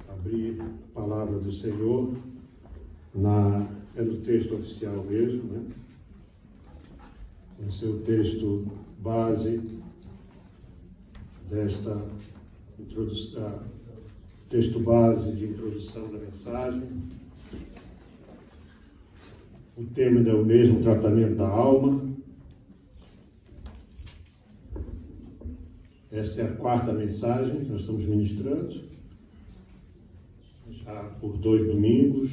Abrir a palavra do Senhor é no texto oficial mesmo, né? Esse é o texto base desta introdução, texto base de introdução da mensagem. O tema é o mesmo, tratamento da alma. Essa é a quarta mensagem que nós estamos ministrando, já por 2 domingos,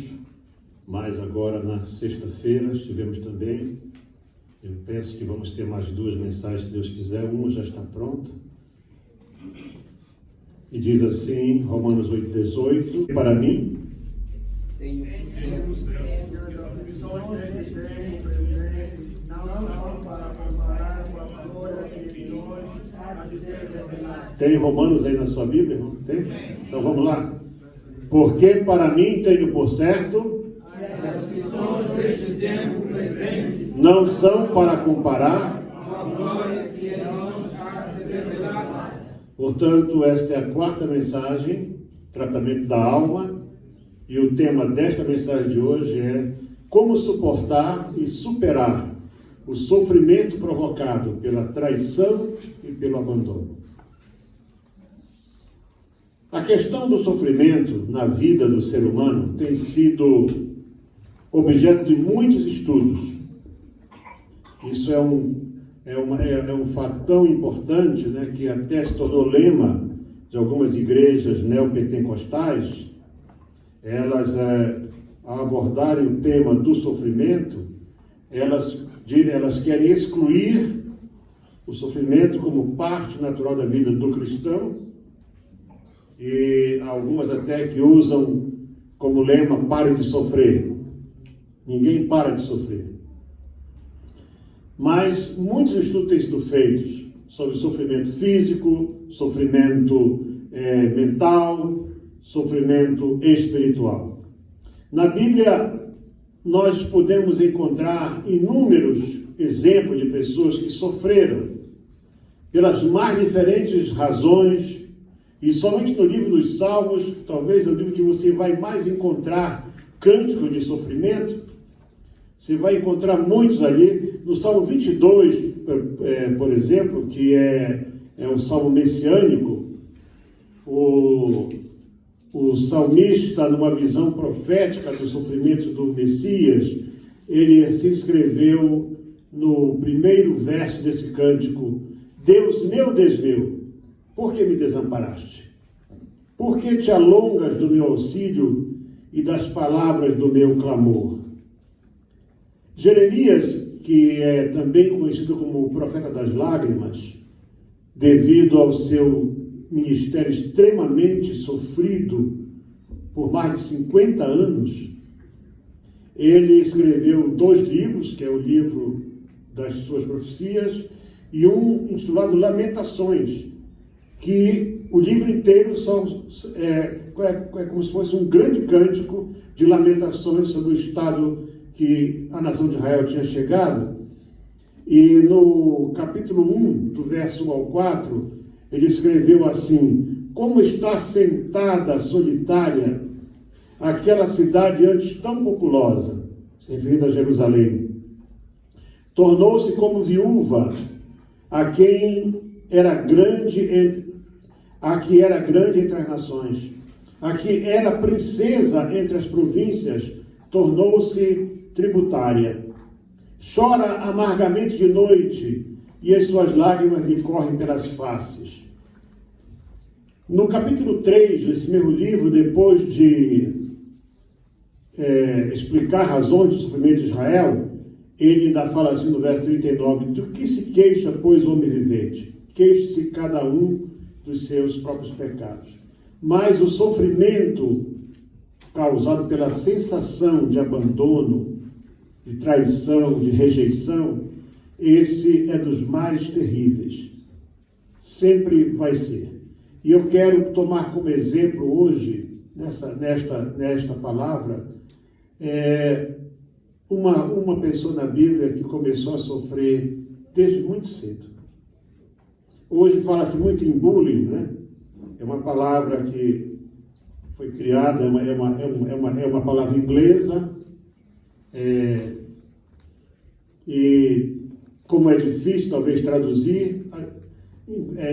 mas agora na sexta-feira estivemos também. Eu penso que vamos ter mais 2 mensagens, se Deus quiser. Uma já está pronta. E diz assim, Romanos 8,18, para mim, tenho não são para comparar com a glória que hoje há de ser revelada. Tem Romanos aí na sua Bíblia, irmão? Tem? Então vamos lá. Porque para mim tenho por certo, As aflições deste tempo presente não são para comparar. com a glória que em nós há de ser revelada. Portanto, esta é a quarta mensagem, tratamento da alma, e o tema desta mensagem de hoje é como suportar e superar o sofrimento provocado pela traição e pelo abandono. A questão do sofrimento na vida do ser humano tem sido objeto de muitos estudos. Isso é um fato tão importante, né, que até se tornou lema de algumas igrejas neopentecostais. Elas, ao abordarem o tema do sofrimento, elas querem excluir o sofrimento como parte natural da vida do cristão, e algumas até que usam como lema, pare de sofrer. Ninguém para de sofrer. Mas muitos estudos têm sido feitos sobre sofrimento físico, sofrimento mental, sofrimento espiritual. Na Bíblia, nós podemos encontrar inúmeros exemplos de pessoas que sofreram pelas mais diferentes razões, e somente no livro dos Salmos, talvez é o livro que você vai mais encontrar cânticos de sofrimento. Você vai encontrar muitos ali. No Salmo 22, por exemplo, que é um salmo messiânico, o salmista, numa visão profética do sofrimento do Messias, ele se escreveu no primeiro verso desse cântico: Deus meu, por que me desamparaste? Por que te alongas do meu auxílio e das palavras do meu clamor? Jeremias, que é também conhecido como o profeta das lágrimas, devido ao seu ministério extremamente sofrido por mais de 50 anos, ele escreveu 2 livros, que é o livro das suas profecias, e um intitulado Lamentações, que o livro inteiro é como se fosse um grande cântico de lamentações sobre o estado que a nação de Israel tinha chegado. E no capítulo 1, do verso 1 ao 4, ele escreveu assim: como está sentada solitária aquela cidade antes tão populosa, se referindo a Jerusalém. Tornou-se como viúva a que era grande entre as nações, a que era princesa entre as províncias, tornou-se tributária. Chora amargamente de noite, e as suas lágrimas lhe correm pelas faces. No capítulo 3 desse mesmo livro, depois de explicar razões do sofrimento de Israel, ele ainda fala assim no verso 39, do que se queixa, pois, o homem vivente? Queixe-se cada um dos seus próprios pecados. Mas o sofrimento causado pela sensação de abandono, de traição, de rejeição, esse é dos mais terríveis. Sempre vai ser. E eu quero tomar como exemplo hoje, nesta palavra, uma pessoa na Bíblia que começou a sofrer desde muito cedo. Hoje fala-se muito em bullying, né? é uma palavra que foi criada, é uma palavra inglesa, e como é difícil talvez traduzir,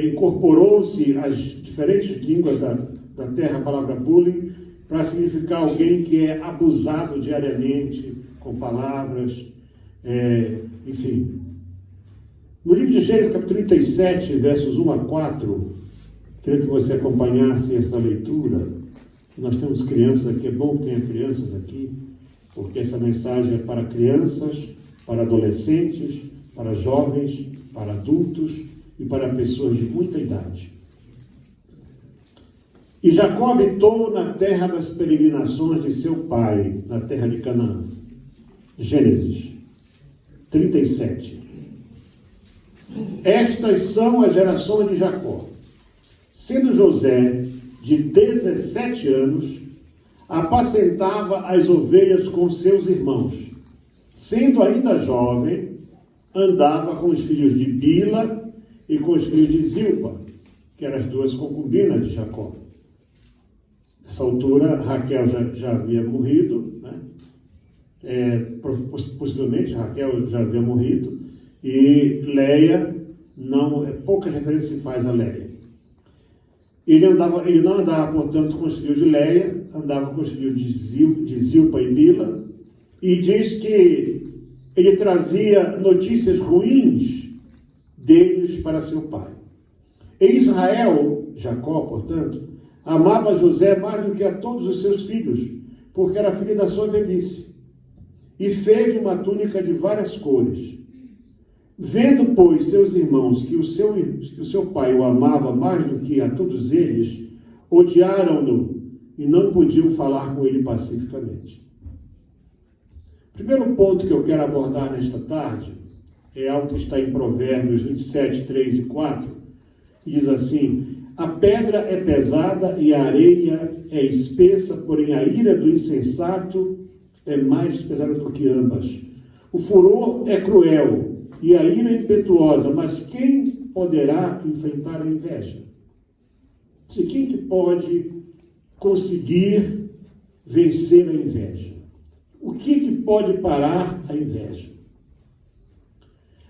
incorporou-se às diferentes línguas da terra a palavra bullying para significar alguém que é abusado diariamente com palavras, enfim. No livro de Gênesis, capítulo 37, versos 1 a 4, queria que você acompanhasse essa leitura. Nós temos crianças aqui, é bom que tenha crianças aqui, porque essa mensagem é para crianças, para adolescentes, para jovens, para adultos e para pessoas de muita idade. E Jacó habitou na terra das peregrinações de seu pai, na terra de Canaã. Gênesis 37. Estas são as gerações de Jacó. Sendo José de 17 anos, apacentava as ovelhas com seus irmãos. Sendo ainda jovem, andava com os filhos de Bila e com os filhos de Zilpa, que eram as duas concubinas de Jacó. Nessa altura, Raquel já havia morrido, né? Possivelmente Raquel já havia morrido, e Leia, pouca referência se faz a Leia. Ele não andava, portanto, com os filhos de Leia, andava com os filhos de Zilpa e Bila, e diz que ele trazia notícias ruins deles para seu pai. E Israel, Jacó, portanto, amava José mais do que a todos os seus filhos, porque era filho da sua velhice, e fez-lhe uma túnica de várias cores. Vendo, pois, seus irmãos que o seu pai o amava mais do que a todos eles, odiaram-no e não podiam falar com ele pacificamente. O primeiro ponto que eu quero abordar nesta tarde é algo que está em Provérbios 27, 3 e 4, que diz assim: a pedra é pesada e a areia é espessa, porém a ira do insensato é mais pesada do que ambas. O furor é cruel e a ira é impetuosa, mas quem poderá enfrentar a inveja? Quem que pode conseguir vencer a inveja? O que pode parar a inveja?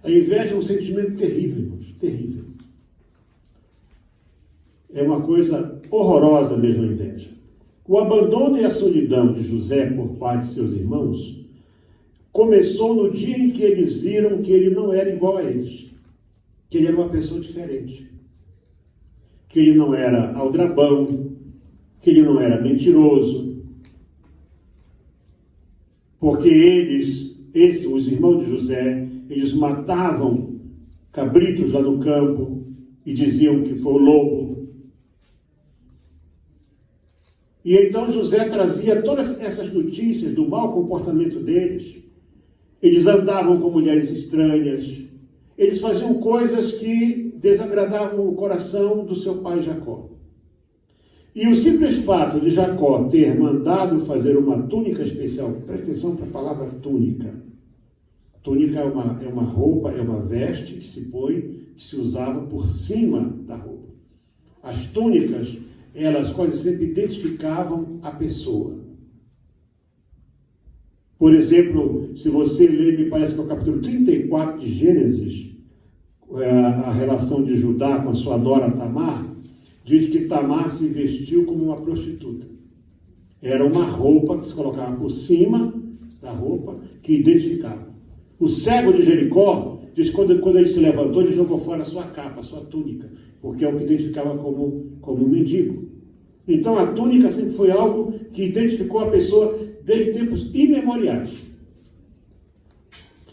A inveja é um sentimento terrível, irmãos, terrível. É uma coisa horrorosa mesmo a inveja. O abandono e a solidão de José por parte de seus irmãos começou no dia em que eles viram que ele não era igual a eles, que ele era uma pessoa diferente, que ele não era aldrabão, que ele não era mentiroso, porque os irmãos de José, eles matavam cabritos lá no campo e diziam que foi o lobo. E então José trazia todas essas notícias do mau comportamento deles. Eles andavam com mulheres estranhas, eles faziam coisas que desagradavam o coração do seu pai Jacó. E o simples fato de Jacó ter mandado fazer uma túnica especial, presta atenção para a palavra túnica. Túnica é uma roupa, é uma veste que se põe, que se usava por cima da roupa. As túnicas, elas quase sempre identificavam a pessoa. Por exemplo, se você ler, me parece que é o capítulo 34 de Gênesis, a relação de Judá com a sua nora Tamar, diz que Tamar se vestiu como uma prostituta. Era uma roupa que se colocava por cima da roupa, que identificava. O cego de Jericó, diz que quando ele se levantou, ele jogou fora a sua capa, a sua túnica, porque é o que identificava como um mendigo. Então a túnica sempre foi algo que identificou a pessoa desde tempos imemoriais.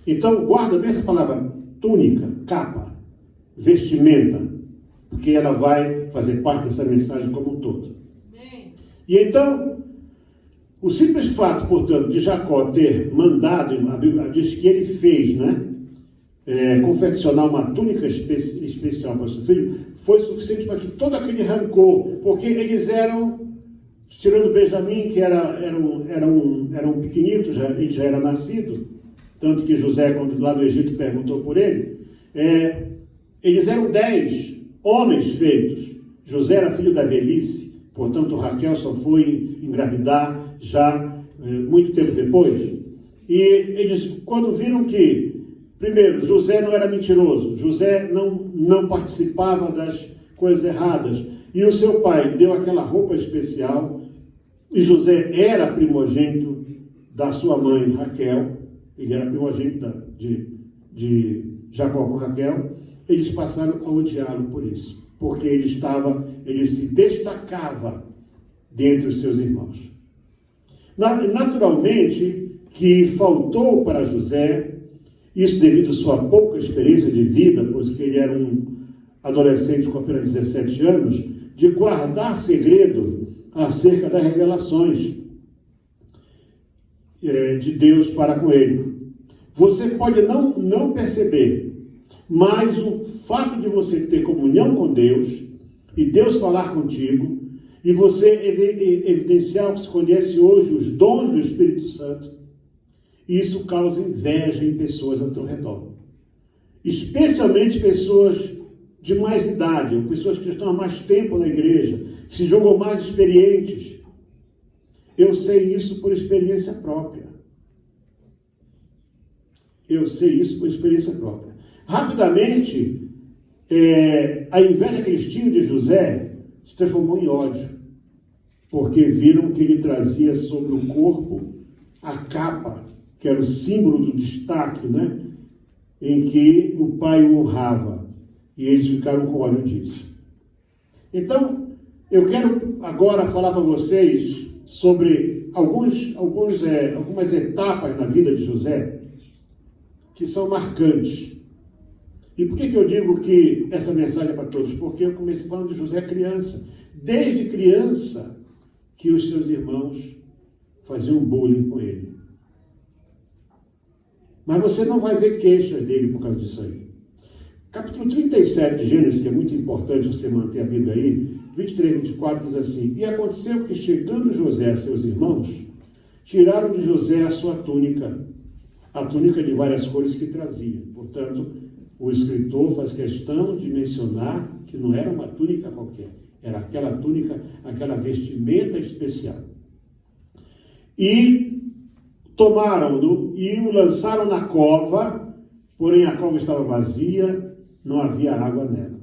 Então guarda bem essa palavra túnica, capa, vestimenta, porque ela vai fazer parte dessa mensagem como um todo. E então, o simples fato, portanto, de Jacó ter mandado, a Bíblia diz que ele fez, confeccionar uma túnica especial para o seu filho, foi suficiente para que todo aquele rancor, porque eles eram, tirando Benjamim, que era um pequenito, ele já era nascido, tanto que José, quando lá do Egito perguntou por ele, eles eram 10 homens feitos. José era filho da velhice, portanto Raquel só foi engravidar já muito tempo depois. E eles, quando viram que, primeiro, José não era mentiroso, José não participava das coisas erradas, e o seu pai deu aquela roupa especial, e José era primogênito da sua mãe Raquel, ele era primogênito de Jacó com Raquel, eles passaram a odiá-lo por isso, porque ele se destacava dentre os seus irmãos. Naturalmente que faltou para José, isso devido à sua pouca experiência de vida, pois que ele era um adolescente com apenas 17 anos, de guardar segredo acerca das revelações de Deus para com ele. Você pode não perceber, mas o fato de você ter comunhão com Deus, e Deus falar contigo, e você evidenciar o que se conhece hoje, os dons do Espírito Santo, isso causa inveja em pessoas ao teu redor. Especialmente pessoas de mais idade, ou pessoas que estão há mais tempo na igreja, que se julgam mais experientes. Eu sei isso por experiência própria. Rapidamente, a inveja que eles tinham de José se transformou em ódio, porque viram que ele trazia sobre o corpo a capa, que era o símbolo do destaque, né? Em que o pai o honrava, e eles ficaram com ódio disso. Então, eu quero agora falar para vocês sobre algumas etapas na vida de José que são marcantes. E por que eu digo que essa mensagem é para todos? Porque eu comecei falando de José criança. Desde criança que os seus irmãos faziam bullying com ele. Mas você não vai ver queixas dele por causa disso aí. Capítulo 37 de Gênesis, que é muito importante você manter a Bíblia aí, 23 e 24 diz assim: E aconteceu que, chegando José a seus irmãos, tiraram de José a sua túnica, a túnica de várias cores que trazia. Portanto, o escritor faz questão de mencionar que não era uma túnica qualquer, era aquela túnica, aquela vestimenta especial. E tomaram-no e o lançaram na cova, porém a cova estava vazia, não havia água nela.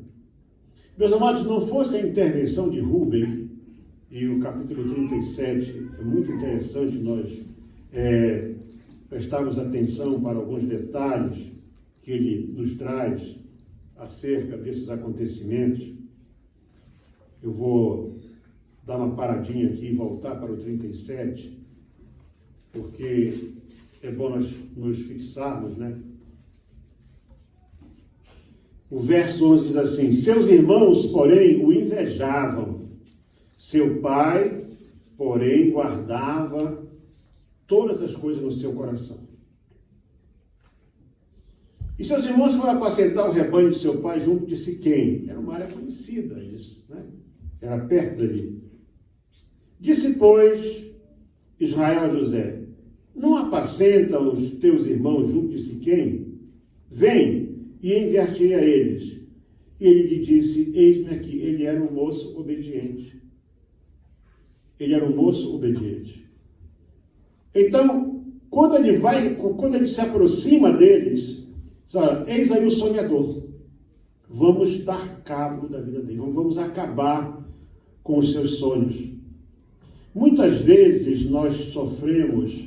Meus amados, não fosse a intervenção de Rubem, e o capítulo 37 é muito interessante nós prestarmos atenção para alguns detalhes que ele nos traz acerca desses acontecimentos. Eu vou dar uma paradinha aqui e voltar para o 37, porque é bom nós nos fixarmos, né? O verso 11 diz assim: Seus irmãos, porém, o invejavam. Seu pai, porém, guardava todas as coisas no seu coração. E seus irmãos foram apacentar o rebanho de seu pai junto de Siquém. Era uma área conhecida isso, né? Era perto dali. Disse, pois, Israel a José: Não apacentam os teus irmãos junto de Siquém? Vem, e enviar-te a eles. E ele lhe disse: Eis-me aqui. Ele era um moço obediente. Então, quando ele se aproxima deles, eis aí o sonhador. Vamos dar cabo da vida dele. Vamos acabar com os seus sonhos. Muitas vezes nós sofremos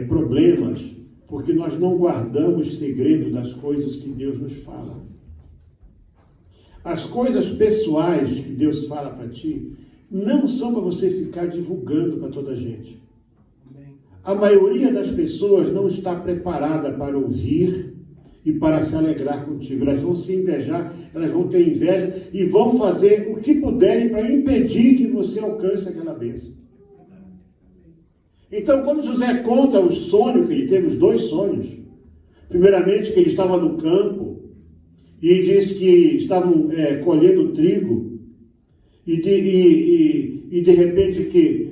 problemas porque nós não guardamos segredo das coisas que Deus nos fala. As coisas pessoais que Deus fala para ti não são para você ficar divulgando para toda a gente. A maioria das pessoas não está preparada para ouvir e para se alegrar contigo. Elas vão se invejar, elas vão ter inveja e vão fazer o que puderem para impedir que você alcance aquela bênção. Então, quando José conta o sonho que ele teve, os dois sonhos, primeiramente que ele estava no campo e diz que estavam colhendo trigo e de repente que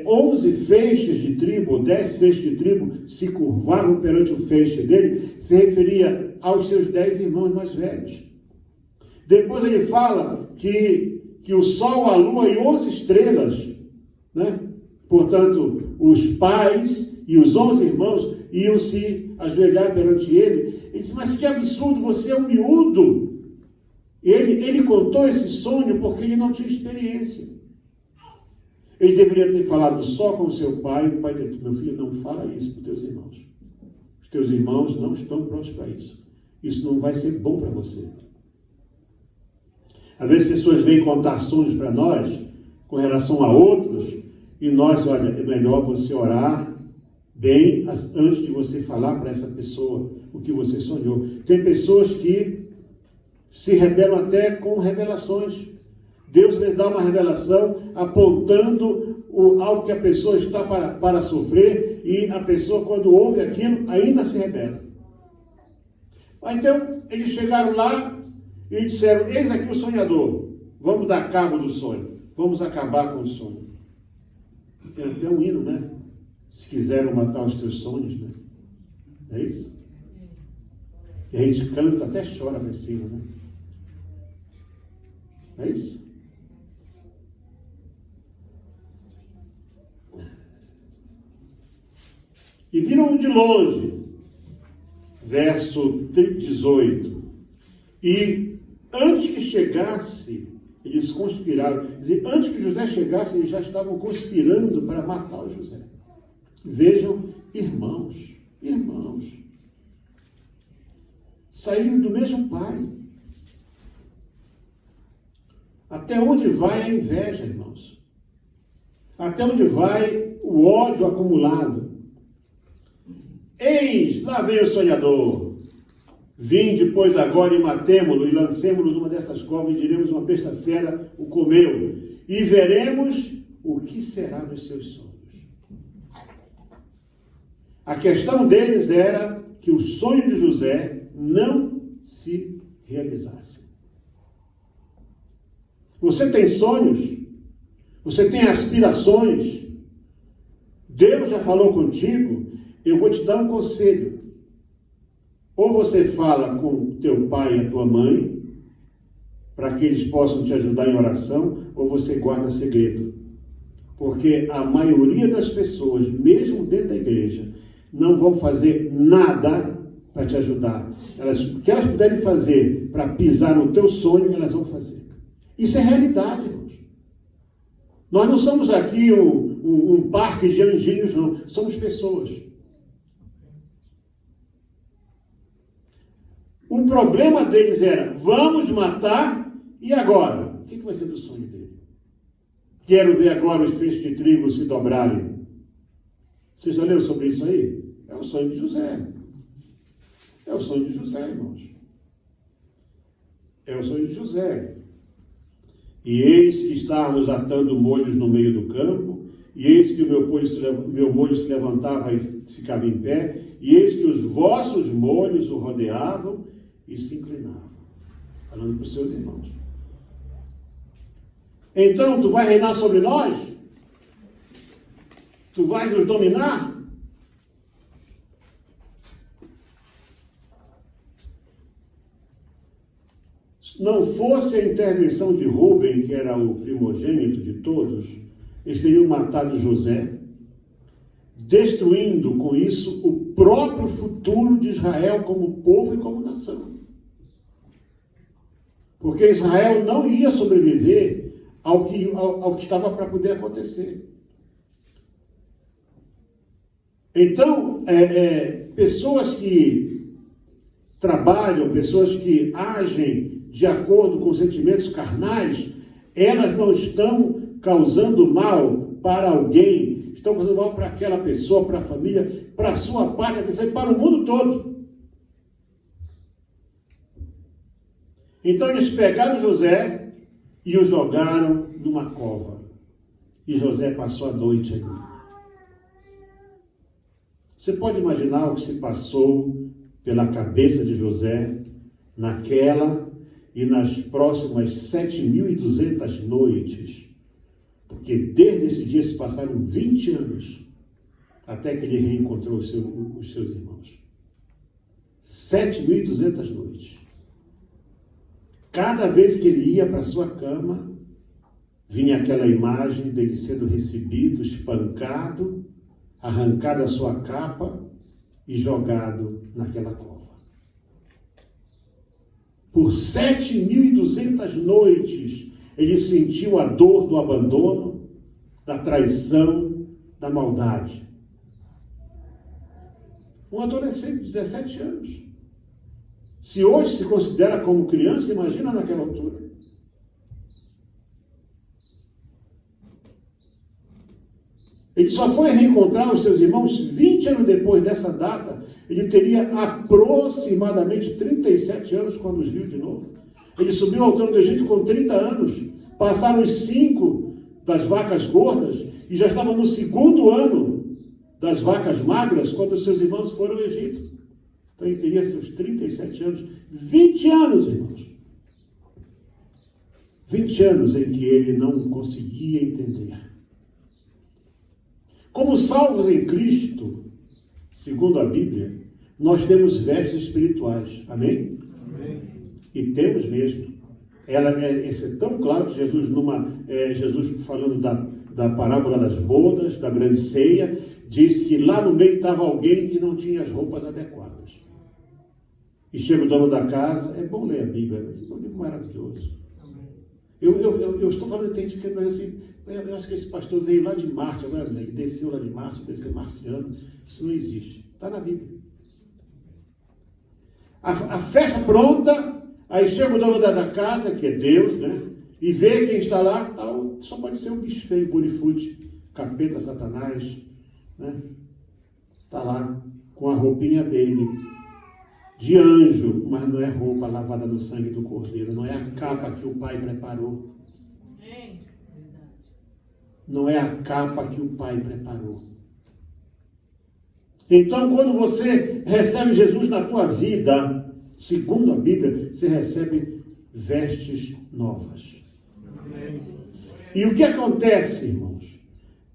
11 feixes de trigo, ou 10 feixes de trigo se curvavam perante o feixe dele, se referia aos seus 10 irmãos mais velhos. Depois ele fala que que o sol, a lua e 11 estrelas, né? Portanto, os pais e os 11 irmãos iam se ajoelhar perante ele. Ele disse, mas que absurdo, você é um miúdo. Ele contou esse sonho porque ele não tinha experiência. Ele deveria ter falado só com seu pai. O pai disse, meu filho, não fala isso para os teus irmãos. Os teus irmãos não estão prontos para isso. Isso não vai ser bom para você. Às vezes pessoas vêm contar sonhos para nós com relação a outros e nós, olha, é melhor você orar bem antes de você falar para essa pessoa o que você sonhou. Tem pessoas que se rebelam até com revelações. Deus lhe dá uma revelação apontando algo que a pessoa está para sofrer e a pessoa, quando ouve aquilo, ainda se rebela. Então, eles chegaram lá e disseram, eis aqui o sonhador, vamos dar cabo do sonho, vamos acabar com o sonho. Tem até um hino, né? Se quiseram matar os teus sonhos, né? É isso? E a gente canta, até chora lá em cima, né? É isso? E viram de longe, verso 18, e antes que chegasse, eles conspiraram, quer dizer, antes que José chegasse, eles já estavam conspirando para matar o José. Vejam, irmãos, saíram do mesmo pai. Até onde vai a inveja, irmãos? Até onde vai o ódio acumulado? Eis, lá vem o sonhador. Vinde, pois, agora e matemo-lo e lancemo-lo numa destas covas e diremos uma besta fera o comeu. E veremos o que será dos seus sonhos. A questão deles era que o sonho de José não se realizasse. Você tem sonhos? Você tem aspirações? Deus já falou contigo? Eu vou te dar um conselho. Ou você fala com teu pai e a tua mãe, para que eles possam te ajudar em oração, ou você guarda segredo. Porque a maioria das pessoas, mesmo dentro da igreja, não vão fazer nada para te ajudar. O que elas puderem fazer para pisar no teu sonho, elas vão fazer. Isso é realidade, irmãos. Nós não somos aqui um parque de anjinhos, não. Somos pessoas. O problema deles era, vamos matar, e agora? O que vai ser do sonho dele? Quero ver agora os feixes de trigo se dobrarem. Você já leu sobre isso aí? É o sonho de José. É o sonho de José, irmãos. É o sonho de José. E eis que estávamos atando molhos no meio do campo, e eis que o meu molho se levantava e ficava em pé, e eis que os vossos molhos o rodeavam e se inclinavam. Falando para os seus irmãos. Então, tu vai reinar sobre nós? Tu vais nos dominar? Se não fosse a intervenção de Rúben, que era o primogênito de todos, eles teriam matado José, destruindo com isso o próprio futuro de Israel como povo e como nação. Porque Israel não ia sobreviver ao que estava para poder acontecer. Então, pessoas que trabalham, pessoas que agem de acordo com sentimentos carnais, elas não estão causando mal para alguém, estão causando mal para aquela pessoa, para a família, para a sua pátria, para o mundo todo. Então eles pegaram José e o jogaram numa cova. E José passou a noite ali. Você pode imaginar o que se passou pela cabeça de José naquela e nas próximas 7.200 noites, porque desde esse dia se passaram 20 anos até que ele reencontrou os seus irmãos. 7.200 noites. Cada vez que ele ia para sua cama, vinha aquela imagem dele sendo recebido, espancado, arrancado a sua capa e jogado naquela cova. Por 7.200 noites, ele sentiu a dor do abandono, da traição, da maldade. Um adolescente de 17 anos. Se hoje se considera como criança, imagina naquela altura. Ele só foi reencontrar os seus irmãos 20 anos depois dessa data. Ele teria aproximadamente 37 anos quando os viu de novo. Ele subiu ao trono do Egito com 30 anos. Passaram os 5 das vacas gordas e já estava no 2º ano das vacas magras quando os seus irmãos foram ao Egito. Então ele teria seus 37 anos. 20 anos, irmãos. 20 anos em que ele não conseguia entender. Como salvos em Cristo, segundo a Bíblia, nós temos vestes espirituais. Amém? Amém. E temos mesmo. Esse é tão claro que Jesus falando da parábola das bodas, da grande ceia, diz que lá no meio estava alguém que não tinha as roupas adequadas. E chega o dono da casa, é bom ler a Bíblia, é um livro maravilhoso. Eu estou falando de gente que assim, eu acho que esse pastor veio lá de Marte, agora ele desceu lá de Marte, deve ser marciano. Isso não existe. Está na Bíblia. A festa pronta, aí chega o dono da casa, que é Deus, né? E vê quem está lá, tal, só pode ser um bicho feio, burifute, capeta, Satanás, né? Está lá com a roupinha dele, de anjo, mas não é roupa lavada no sangue do Cordeiro, não é a capa que o Pai preparou. Não é a capa que o Pai preparou. Então, quando você recebe Jesus na tua vida, segundo a Bíblia, você recebe vestes novas. Amém. E o que acontece, irmãos?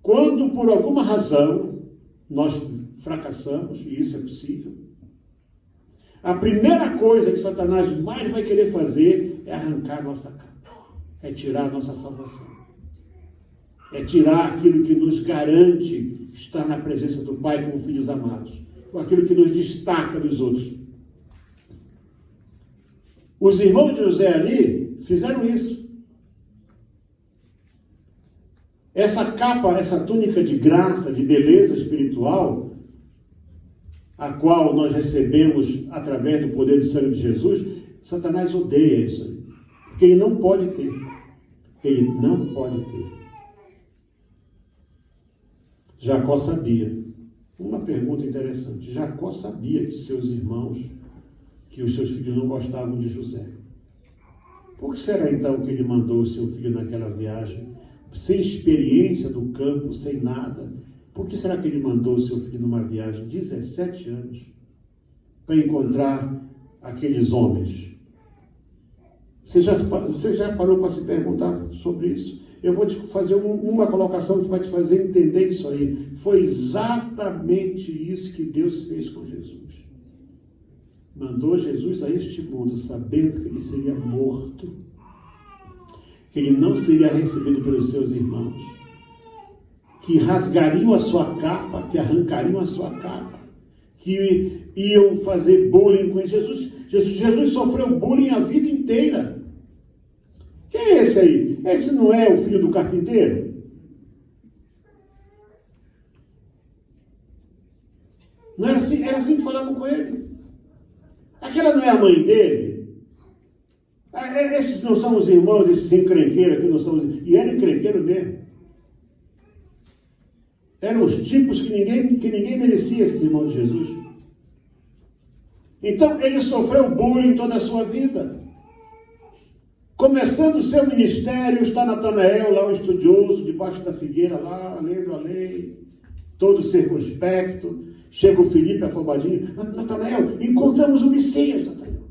Quando, por alguma razão, nós fracassamos, e isso é possível, a primeira coisa que Satanás mais vai querer fazer é arrancar a nossa capa, é tirar a nossa salvação. É tirar aquilo que nos garante estar na presença do Pai como filhos amados, ou aquilo que nos destaca dos outros. Os irmãos de José ali fizeram isso. Essa capa, essa túnica de graça, de beleza espiritual, a qual nós recebemos através do poder do sangue de Jesus, Satanás odeia isso aí. Porque ele não pode ter. Ele não pode ter. Jacó sabia. Uma pergunta interessante. Jacó sabia que seus irmãos, que os seus filhos não gostavam de José. Por que será então que ele mandou o seu filho naquela viagem, sem experiência do campo, sem nada? Por que será que ele mandou o seu filho numa viagem, 17 anos, para encontrar aqueles homens? Você já parou para se perguntar sobre isso? Eu vou te fazer uma colocação que vai te fazer entender isso aí. Foi exatamente isso que Deus fez com Jesus. Mandou Jesus a este mundo, sabendo que ele seria morto, que ele não seria recebido pelos seus irmãos, que rasgariam a sua capa, que arrancariam a sua capa, que iam fazer bullying com Jesus. Jesus sofreu bullying a vida inteira. Quem é esse aí? Esse não é o filho do carpinteiro? Não era assim? Era assim que falavam com ele. Aquela não é a mãe dele? Esses não são os irmãos, esses encrenqueiros aqui não são os... E era encrenqueiro mesmo. Eram os tipos que ninguém merecia, esses irmãos de Jesus. Então, ele sofreu bullying toda a sua vida. Começando o seu ministério, está Natanael, lá o estudioso, debaixo da figueira, lá, lendo a lei, todo circunspecto. Chega o Filipe afobadinho. Natanael, encontramos o Messias, Natanael.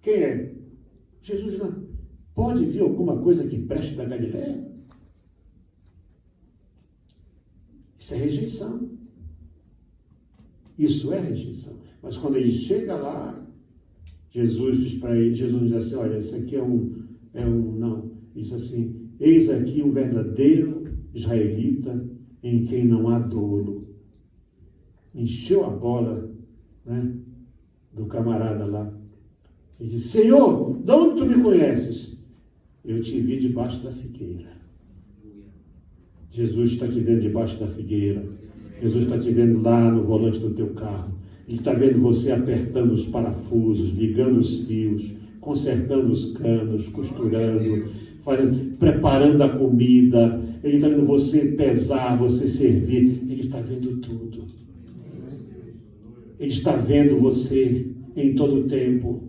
Quem é? Jesus não. Pode vir alguma coisa que preste da Galileia? Isso é rejeição. Isso é rejeição. Mas quando ele chega lá, Jesus diz para ele, Jesus diz assim, olha, esse aqui é Não. Diz assim: eis aqui um verdadeiro israelita em quem não há dolo. Encheu a bola, né, do camarada lá. E disse: Senhor, de onde tu me conheces? Eu te vi debaixo da figueira. Jesus está te vendo debaixo da figueira. Jesus está te vendo lá no volante do teu carro. Ele está vendo você apertando os parafusos, ligando os fios, consertando os canos, costurando, preparando a comida. Ele está vendo você pesar, você servir. Ele está vendo tudo. Ele está vendo você em todo o tempo.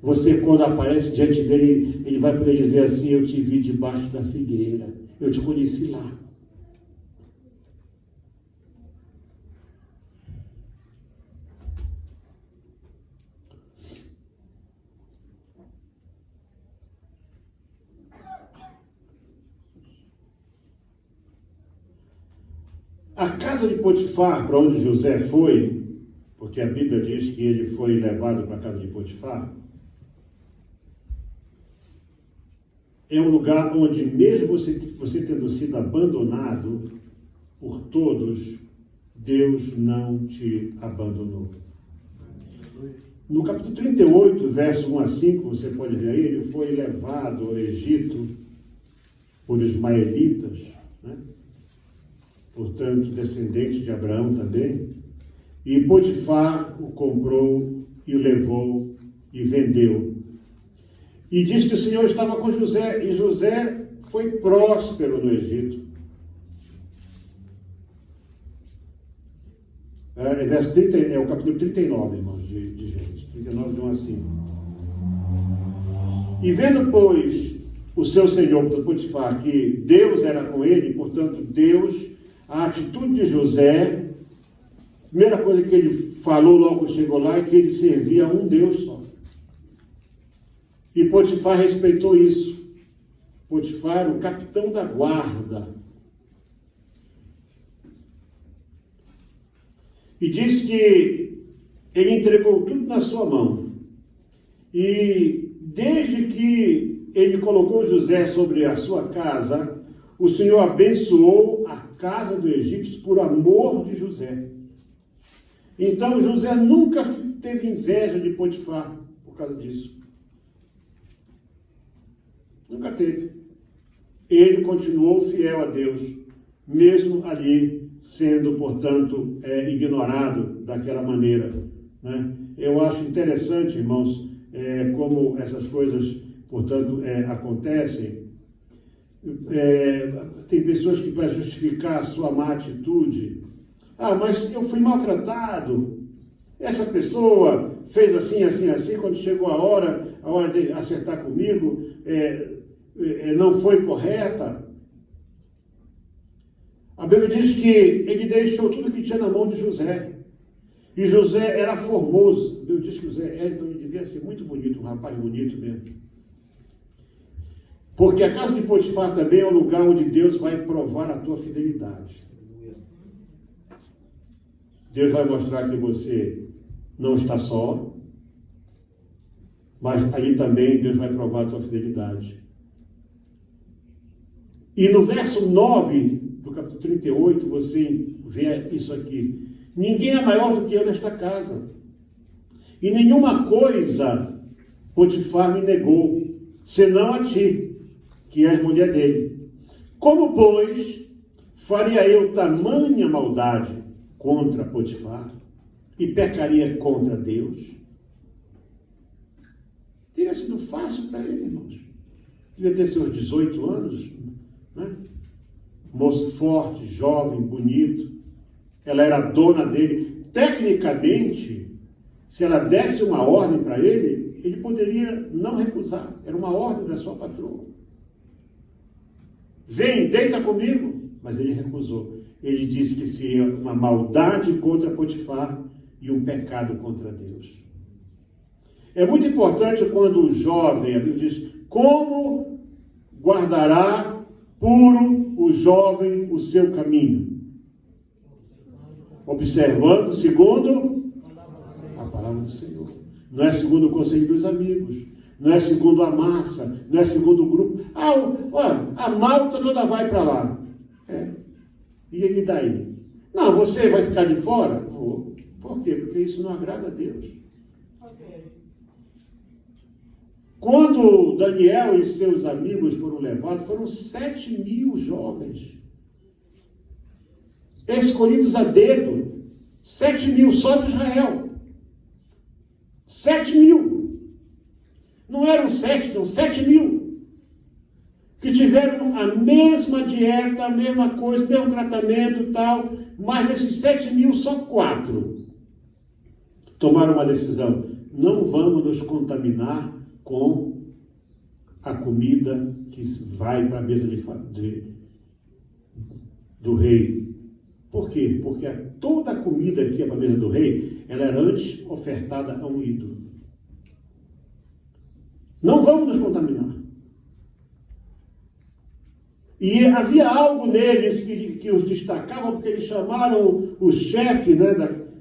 Você, quando aparece diante dele, ele vai poder dizer assim: eu te vi debaixo da figueira, eu te conheci lá. A casa de Potifar, para onde José foi, porque a Bíblia diz que ele foi levado para a casa de Potifar, é um lugar onde, mesmo você tendo sido abandonado por todos, Deus não te abandonou. No capítulo 38, verso 1 a 5, você pode ver aí, ele foi levado ao Egito por ismaelitas, né? Portanto, descendentes de Abraão também, e Potifar o comprou e o levou e vendeu. E diz que o Senhor estava com José, e José foi próspero no Egito. Verso 30, é o capítulo 39, irmãos, de Gênesis, 39, de 1 a 5. E vendo, pois, o seu senhor, Potifar, que Deus era com ele, portanto, a atitude de José, a primeira coisa que ele falou logo que chegou lá é que ele servia a um Deus só. E Potifar respeitou isso. Potifar, o capitão da guarda. E diz que ele entregou tudo na sua mão. E desde que ele colocou José sobre a sua casa, o Senhor abençoou a casa do egípcio por amor de José. Então José nunca teve inveja de Potifar por causa disso. Nunca teve. Ele continuou fiel a Deus, mesmo ali sendo, portanto, ignorado daquela maneira, né? Eu acho interessante, irmãos, como essas coisas, portanto, acontecem. Tem pessoas que, para justificar a sua má atitude, mas eu fui maltratado, essa pessoa fez assim, assim, assim, quando chegou a hora de acertar comigo, não foi correta. A Bíblia diz que ele deixou tudo que tinha na mão de José, e José era formoso. A Bíblia diz que José então ele devia ser muito bonito, um rapaz bonito mesmo. Porque a casa de Potifar também é um lugar onde Deus vai provar a tua fidelidade. Deus vai mostrar que você não está só, mas aí também Deus vai provar a tua fidelidade. E no verso 9 do capítulo 38, você vê isso aqui. Ninguém é maior do que eu nesta casa. E nenhuma coisa Potifar me negou, senão a ti, que és mulher dele. Como, pois, faria eu tamanha maldade contra Potifar e pecaria contra Deus? Teria sido fácil para ele, irmãos. Devia ter seus 18 anos, né? Moço forte, jovem, bonito. Ela era dona dele. Tecnicamente, se ela desse uma ordem para ele, ele poderia não recusar. Era uma ordem da sua patroa. Vem, deita comigo. Mas ele recusou. Ele disse que seria uma maldade contra Potifar e um pecado contra Deus. É muito importante quando o jovem, a Bíblia diz, como guardará puro o jovem o seu caminho? Observando segundo a palavra do Senhor. Não é segundo o conselho dos amigos. não é segundo a massa, não é segundo o grupo. A malta toda vai para lá. E daí? Não, você vai ficar de fora? Vou. Por quê? Porque isso não agrada a Deus. Quando Daniel e seus amigos foram levados, foram 7.000 jovens, escolhidos a dedo, 7.000 só de Israel, 7.000, não eram 7, não, 7.000, que tiveram a mesma dieta, a mesma coisa, mesmo tratamento e tal, mas desses 7.000, só 4 tomaram uma decisão: não vamos nos contaminar com a comida que vai para a mesa do rei. Por quê? Porque toda a comida que ia para a mesa do rei, ela era antes ofertada a um ídolo. Não vamos nos contaminar. E havia algo neles que os destacava, porque eles chamaram o chefe, né,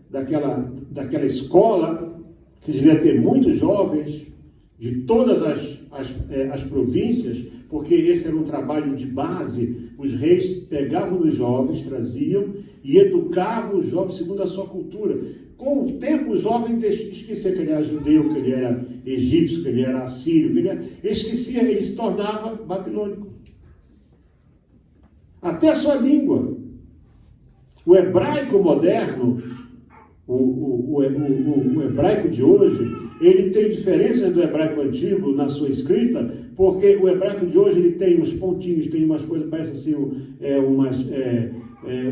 daquela escola, que devia ter muitos jovens, de todas as províncias, porque esse era um trabalho de base. Os reis pegavam os jovens, traziam e educavam os jovens segundo a sua cultura. Com o tempo, o jovem esquecia que ele era judeu, que ele era egípcio, que ele era assírio, ele esquecia, ele se tornava babilônico. Até a sua língua. O hebraico moderno, o hebraico de hoje, ele tem diferenças do hebraico antigo na sua escrita, porque o hebraico de hoje ele tem uns pontinhos, tem umas coisas, parece assim,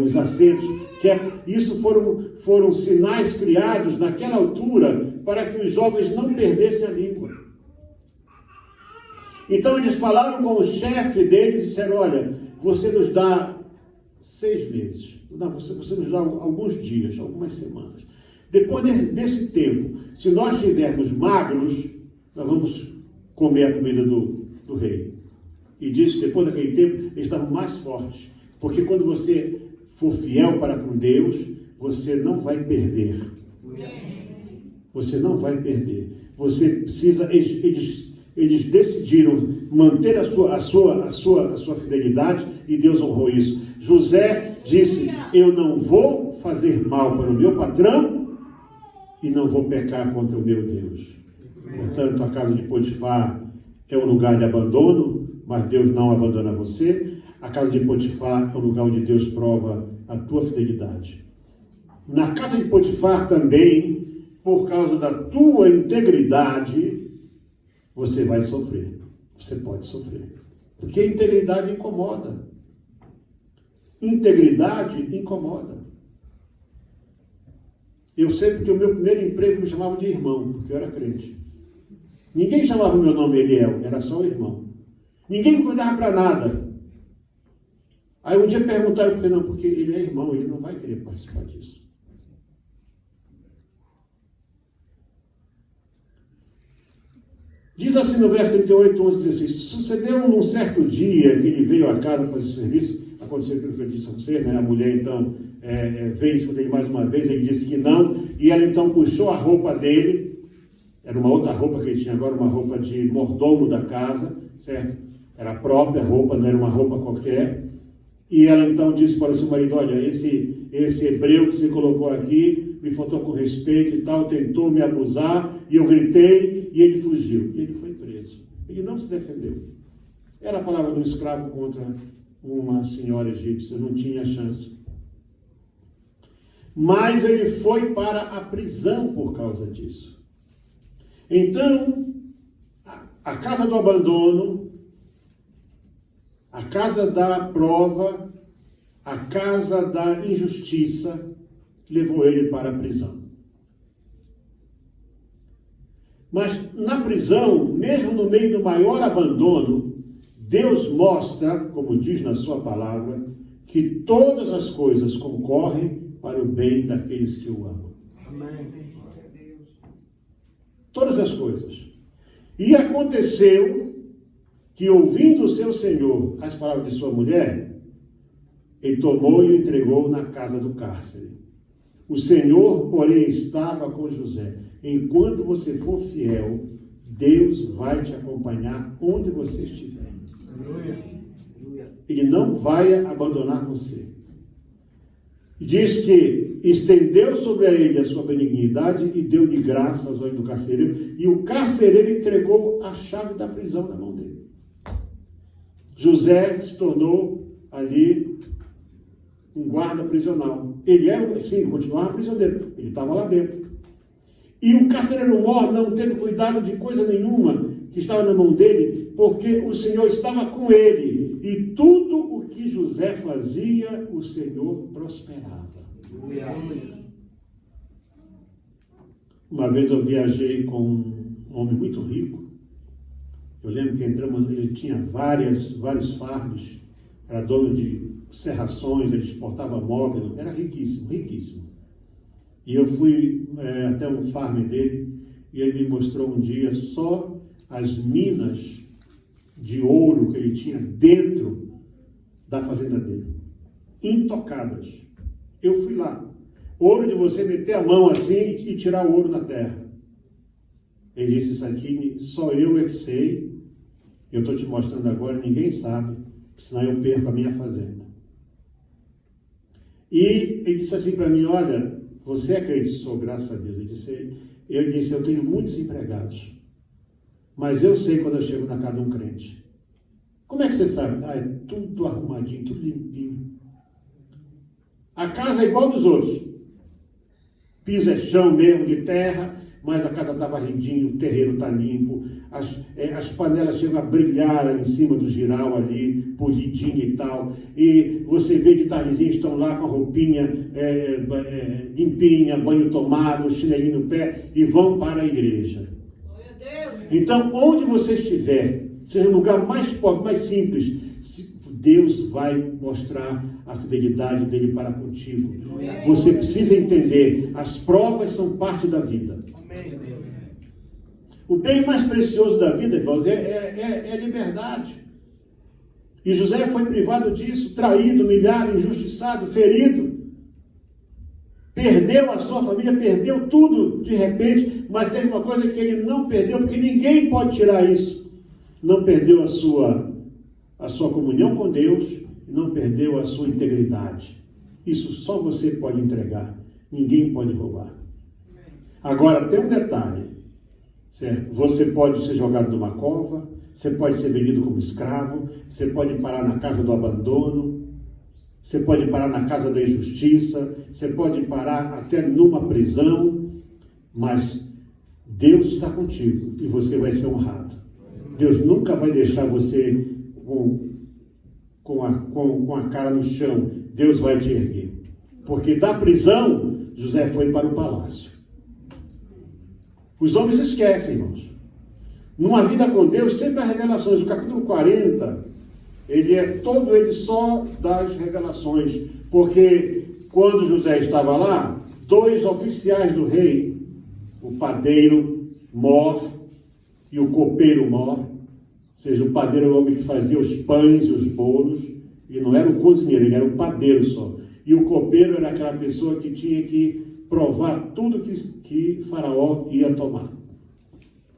uns acentos, isso foram sinais criados naquela altura para que os jovens não perdessem a língua. Então eles falaram com o chefe deles e disseram: olha, você nos dá 6 meses, você nos dá alguns dias, algumas semanas. Depois desse tempo, se nós estivermos magros, nós vamos comer a comida do rei. E disse, depois daquele tempo, eles estavam mais fortes. Porque quando você for fiel para com Deus, você não vai perder. Você não vai perder. Você precisa, eles decidiram manter a sua fidelidade, e Deus honrou isso. José disse: eu não vou fazer mal para o meu patrão e não vou pecar contra o meu Deus. Portanto, a casa de Potifar é um lugar de abandono, mas Deus não abandona você. A casa de Potifar é um lugar onde Deus prova a tua fidelidade. Na casa de Potifar também, por causa da tua integridade, você vai sofrer. Você pode sofrer. Porque a integridade incomoda. Integridade incomoda. Eu sei porque o meu primeiro emprego me chamava de irmão, porque eu era crente. Ninguém chamava o meu nome Eliel, era só o irmão. Ninguém me cuidava para nada. Aí um dia perguntaram por que não, porque ele é irmão, ele não vai querer participar disso. Diz assim no verso 38, 11, 16, sucedeu num certo dia que ele veio a casa para fazer serviço, aconteceu aquilo que eu disse a você, né? A mulher então veio em cima dele mais uma vez, ele disse que não, e ela então puxou a roupa dele, era uma outra roupa que ele tinha agora, uma roupa de mordomo da casa, certo? Era a própria roupa, não era uma roupa qualquer, e ela então disse para o seu marido: olha, esse hebreu que você colocou aqui me faltou com respeito e tal, tentou me abusar, e eu gritei, e ele fugiu, e ele foi preso. Ele não se defendeu. Era a palavra de um escravo contra uma senhora egípcia, não tinha chance. Mas ele foi para a prisão por causa disso. Então, a casa do abandono, a casa da prova, a casa da injustiça, levou ele para a prisão. Mas na prisão, mesmo no meio do maior abandono, Deus mostra, como diz na sua palavra, que todas as coisas concorrem para o bem daqueles que o amam. Amém. Todas as coisas. E aconteceu que, ouvindo o seu senhor as palavras de sua mulher, ele tomou e o entregou na casa do cárcere. O Senhor, porém, estava com José. Enquanto você for fiel, Deus vai te acompanhar onde você estiver. Ele não vai abandonar você. Diz que estendeu sobre ele a sua benignidade e deu-lhe graça aos olhos do carcereiro, e o carcereiro entregou a chave da prisão na mão dele. José se tornou ali um guarda prisional. Ele era, sim, continuava prisioneiro, ele estava lá dentro. E o carcereiro mor não teve cuidado de coisa nenhuma que estava na mão dele, porque o Senhor estava com ele, e tudo o que José fazia, o Senhor prosperava. Uma vez eu viajei com um homem muito rico. Eu lembro que entramos, ele tinha vários fardos, era dono de serrações, ele exportava móvel, era riquíssimo, riquíssimo. E eu fui até um farm dele, e ele me mostrou um dia só as minas de ouro que ele tinha dentro da fazenda dele, intocadas. Eu fui lá. Ouro de você meter a mão assim e tirar o ouro na terra. Ele disse, isso aqui só eu é que sei, eu estou te mostrando agora, ninguém sabe, senão eu perco a minha fazenda. E ele disse assim para mim, olha, você acreditou, graças a Deus. Eu disse, eu tenho muitos empregados, mas eu sei quando eu chego na casa de um crente. Como é que você sabe? Ah, é tudo arrumadinho, tudo limpinho. A casa é igual dos outros. Piso é chão mesmo, de terra, mas a casa está varridinho, o terreiro está limpo, as panelas chegam a brilhar lá em cima do giral ali, polidinha e tal, e você vê de tardezinha, estão lá com a roupinha limpinha, banho tomado, chinelinho no pé, e vão para a igreja. Então, onde você estiver, seja o lugar mais pobre, mais simples, Deus vai mostrar a fidelidade dele para contigo. Você precisa entender, as provas são parte da vida. O bem mais precioso da vida, irmãos, é a liberdade. E José foi privado disso, traído, humilhado, injustiçado, ferido. Perdeu a sua família, perdeu tudo de repente, mas teve uma coisa que ele não perdeu, porque ninguém pode tirar isso. Não perdeu a sua comunhão com Deus, não perdeu a sua integridade. Isso só você pode entregar, ninguém pode roubar. Agora, tem um detalhe, certo? Você pode ser jogado numa cova, você pode ser vendido como escravo, você pode parar na casa do abandono, você pode parar na casa da injustiça, você pode parar até numa prisão, mas Deus está contigo e você vai ser honrado. Deus nunca vai deixar você com a cara no chão. Deus vai te erguer. Porque da prisão, José foi para o palácio. Os homens esquecem, irmãos. Numa vida com Deus, sempre há revelações. O capítulo 40, ele só das revelações. Porque quando José estava lá, 2 oficiais do rei, o padeiro mor e o copeiro mor, ou seja, o padeiro era o homem que fazia os pães e os bolos, e não era o cozinheiro, ele era o padeiro só. E o copeiro era aquela pessoa que tinha que provar tudo que Faraó ia tomar.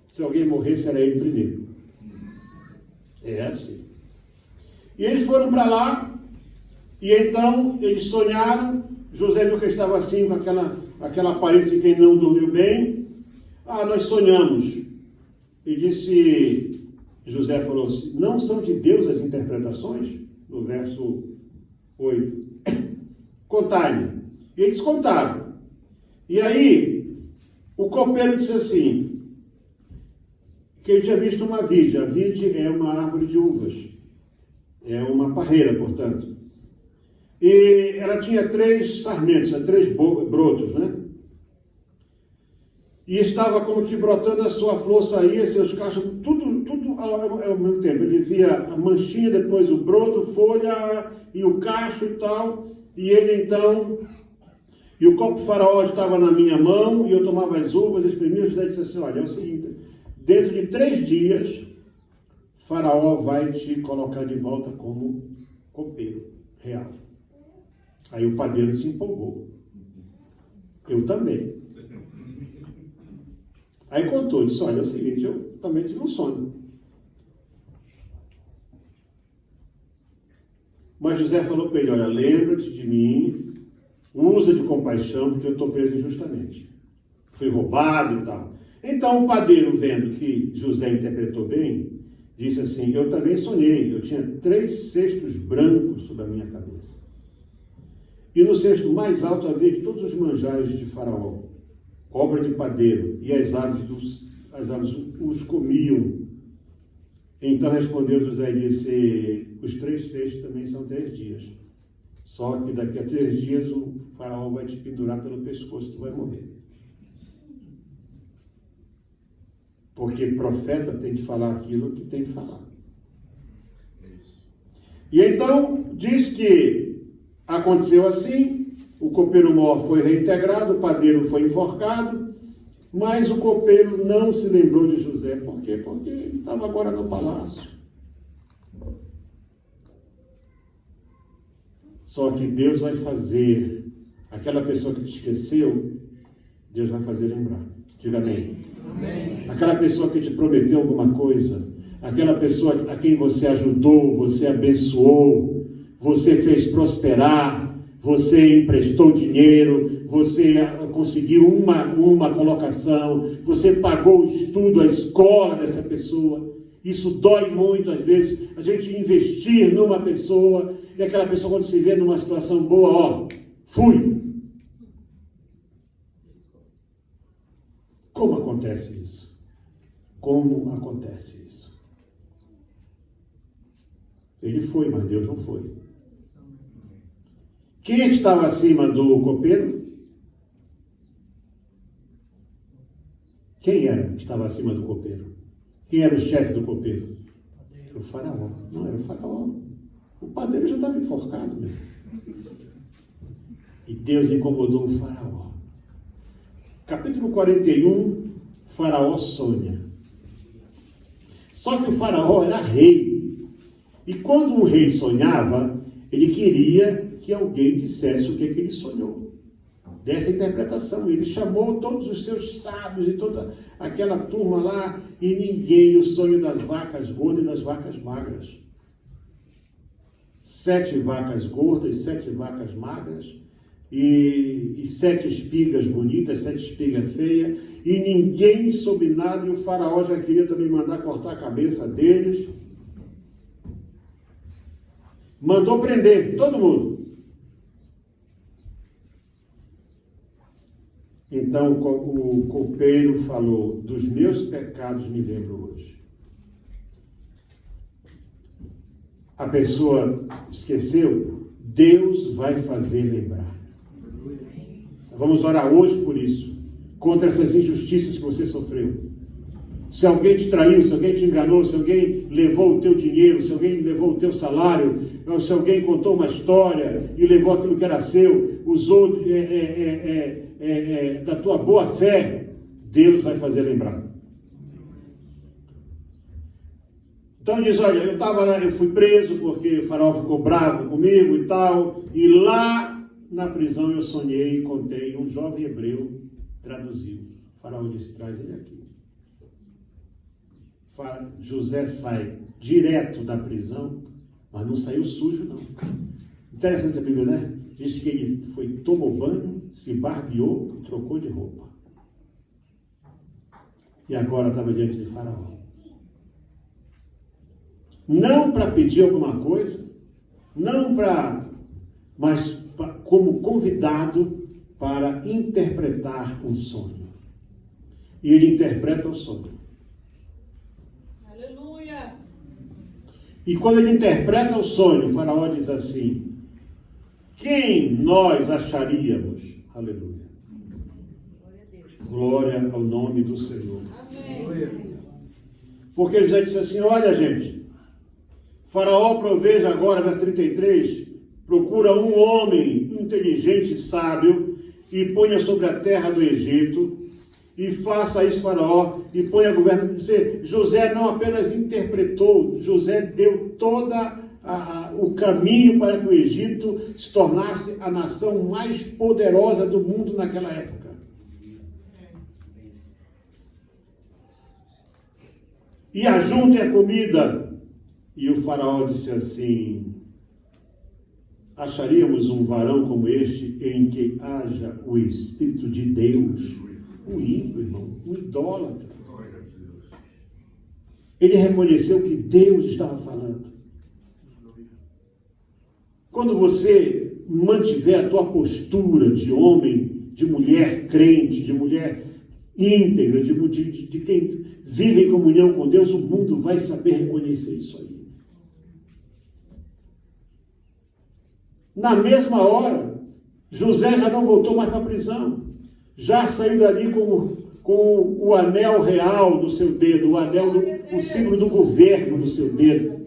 Se alguém morresse, era ele primeiro. É assim. E eles foram para lá, e então eles sonharam. José viu que estava assim, com aquela aparência de quem não dormiu bem. Ah, nós sonhamos. E disse, José falou assim, não são de Deus as interpretações? No verso 8. Contai-me. E eles contaram. E aí, o copeiro disse assim, que ele tinha visto uma vide. A vide é uma árvore de uvas. É uma parreira, portanto. E ela tinha 3 sarmentos, 3 brotos, né? E estava como que brotando a sua flor, saía, seus cachos, tudo ao mesmo tempo. Ele via a manchinha, depois o broto, folha e o cacho e tal. E ele então... E o copo de Faraó estava na minha mão, e eu tomava as uvas, exprimia. José disse assim, olha, é o seguinte, dentro de 3 dias, Faraó vai te colocar de volta como copeiro real. Aí o padeiro se empolgou. Eu também. Aí contou, disse, olha, é o seguinte, também tive um sonho. Mas José falou para ele, olha, lembra-te de mim, usa de compaixão, porque eu estou preso injustamente. Fui roubado e tal. Então o padeiro, vendo que José interpretou bem, disse assim, eu também sonhei, eu tinha 3 cestos brancos sobre a minha cabeça. E no cesto mais alto havia de todos os manjares de Faraó, obra de padeiro, e as aves os comiam. Então respondeu José e disse, os 3 cestos também são 3 dias. Só que daqui a 3 dias o Faraó vai te pendurar pelo pescoço, tu vai morrer. Porque profeta tem que falar aquilo que tem que falar. E então diz que aconteceu assim, o copeiro-mor foi reintegrado, o padeiro foi enforcado, mas o copeiro não se lembrou de José. Por quê? Porque ele estava agora no palácio. Só que Deus vai fazer, aquela pessoa que te esqueceu, Deus vai fazer lembrar. Diga amém. Amém. Aquela pessoa que te prometeu alguma coisa, aquela pessoa a quem você ajudou, você abençoou, você fez prosperar, você emprestou dinheiro, você conseguiu uma colocação, você pagou o estudo, a escola dessa pessoa. Isso dói muito, às vezes, a gente investir numa pessoa, e aquela pessoa, quando se vê numa situação boa, fui. Como acontece isso? Como acontece isso? Ele foi, mas Deus não foi. Quem estava acima do copeiro? Quem era que estava acima do copeiro? Quem era o chefe do copeiro? Era o Faraó. Não, era o Faraó. O padeiro já estava enforcado mesmo. E Deus incomodou o Faraó. Capítulo 41, Faraó sonha. Só que o Faraó era rei. E quando um rei sonhava, ele queria que alguém dissesse o que ele sonhou. Dessa interpretação. Ele chamou todos os seus sábios e toda aquela turma lá, e ninguém, o sonho das vacas gordas e das vacas magras. 7 vacas gordas, 7 vacas magras, e 7 espigas bonitas, 7 espigas feias, e ninguém soube nada, e o Faraó já queria também mandar cortar a cabeça deles. Mandou prender todo mundo. Então o copeiro falou, dos meus pecados me lembro hoje. A pessoa esqueceu, Deus vai fazer lembrar. Vamos orar hoje por isso, contra essas injustiças que você sofreu. Se alguém te traiu, se alguém te enganou, se alguém levou o teu dinheiro, se alguém levou o teu salário, ou se alguém contou uma história e levou aquilo que era seu, usou da tua boa fé, Deus vai fazer lembrar. Então diz, olha, eu fui preso porque o Faraó ficou bravo comigo e tal, e lá na prisão eu sonhei e contei, um jovem hebreu traduziu. O Faraó disse, traz ele aqui. José sai direto da prisão, mas não saiu sujo, não. Interessante a Bíblia, né? Diz que ele tomou banho, se barbeou e trocou de roupa. E agora estava diante de Faraó. Não para pedir alguma coisa, mas como convidado para interpretar um sonho. E ele interpreta o sonho. Aleluia! E quando ele interpreta o sonho, o Faraó diz assim, quem nós acharíamos? Aleluia. Glória ao nome do Senhor. Amém. Porque José disse assim, olha gente, Faraó proveja agora, verso 33, procura um homem inteligente e sábio e ponha sobre a terra do Egito e faça isso Faraó e ponha governo. José não apenas interpretou, José deu toda o caminho para que o Egito se tornasse a nação mais poderosa do mundo naquela época. e ajuntem a comida. E o faraó disse assim: acharíamos um varão como este em que haja o Espírito de Deus? O ímpio, irmão, o idólatra. Ele reconheceu que Deus estava falando. Quando você mantiver a tua postura de homem, de mulher crente, de mulher íntegra, de quem vive em comunhão com Deus, o mundo vai saber reconhecer isso aí. Na mesma hora, José já não voltou mais para a prisão. Já saiu dali com o anel real no seu dedo, o símbolo do governo no seu dedo.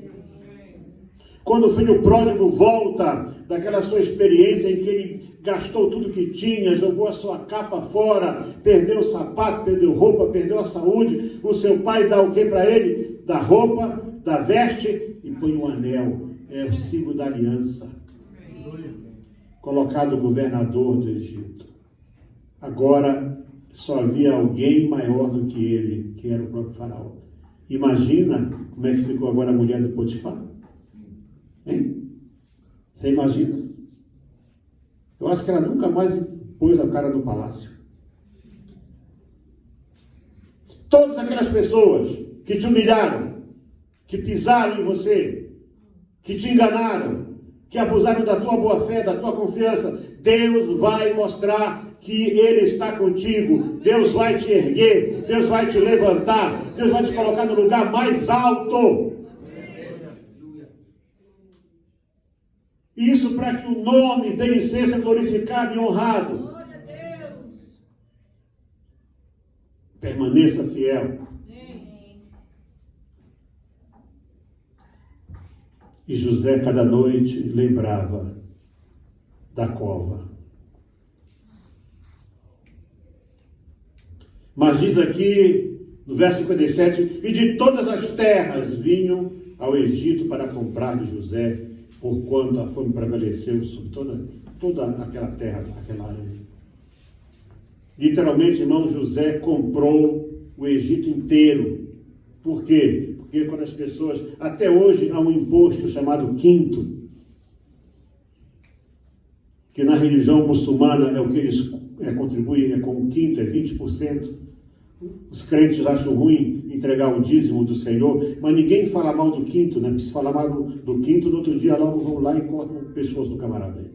Quando o filho pródigo volta daquela sua experiência em que ele gastou tudo que tinha, jogou a sua capa fora, perdeu o sapato, perdeu roupa, perdeu a saúde, o seu pai dá o que para ele? Dá roupa, dá veste e põe um anel. É o símbolo da aliança. Colocado o governador do Egito. Agora só havia alguém maior do que ele, que era o próprio faraó. Imagina como é que ficou agora a mulher do Potifar? Hein? Você imagina? Eu acho que ela nunca mais pôs a cara no palácio. Todas aquelas pessoas que te humilharam, que pisaram em você, que te enganaram, que abusaram da tua boa fé, da tua confiança, Deus vai mostrar que Ele está contigo. Deus vai te erguer, Deus vai te levantar, Deus vai te colocar no lugar mais alto. Isso para que o nome dele seja glorificado e honrado. Permaneça fiel. E José, cada noite, lembrava da cova. Mas diz aqui, no verso 57, e de todas as terras vinham ao Egito para comprar de José, porquanto a fome prevaleceu sobre toda aquela terra, aquela área. Literalmente, irmão, José comprou o Egito inteiro. Por quê? Porque quando as pessoas... Até hoje há um imposto chamado quinto, que na religião muçulmana é o que eles contribuem, com o quinto, é 20%. Os crentes acham ruim entregar o dízimo do Senhor, mas ninguém fala mal do quinto, né? Se falar mal do quinto, no outro dia logo vão lá e cortam o pescoço do camarada aí.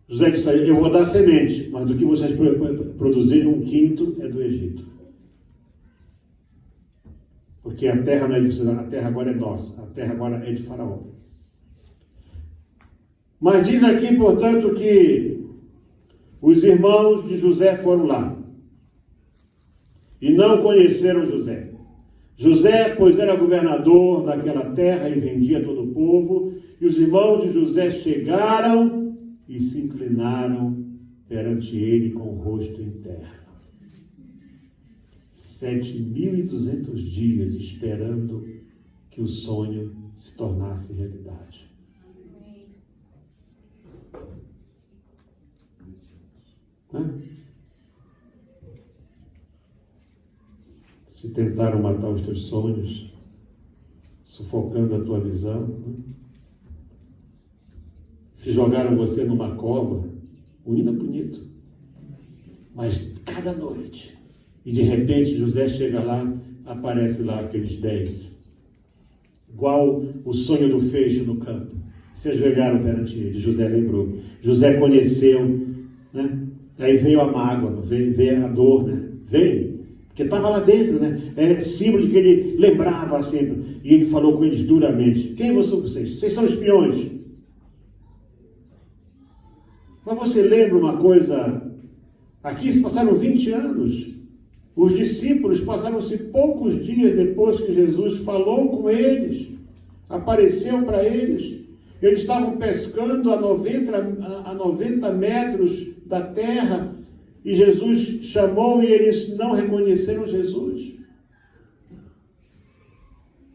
José disse: eu vou dar semente, mas do que vocês produzirem, um quinto é do Egito. Porque a terra não é de vocês, a terra agora é nossa, a terra agora é de Faraó. Mas diz aqui, portanto, que os irmãos de José foram lá e não conheceram José. José, pois era governador daquela terra e vendia todo o povo, e os irmãos de José chegaram e se inclinaram perante ele com o rosto em terra. 7.200 dias esperando que o sonho se tornasse realidade. Se tentaram matar os teus sonhos, sufocando a tua visão, se jogaram você numa cova, o hino é bonito, mas cada noite, e de repente José chega lá, aparece lá aqueles 10, igual o sonho do feixe no campo, se ajoelharam perante ele. José lembrou, José conheceu, né? Aí veio a mágoa, veio a dor, né? Veio, porque estava lá dentro, né? É símbolo que ele lembrava sempre. E ele falou com eles duramente: quem são vocês? Vocês são espiões. Mas você lembra uma coisa? Aqui se passaram 20 anos. Os discípulos passaram-se poucos dias depois que Jesus falou com eles, apareceu para eles. Eles estavam pescando a 90 metros da terra, e Jesus chamou e eles não reconheceram Jesus.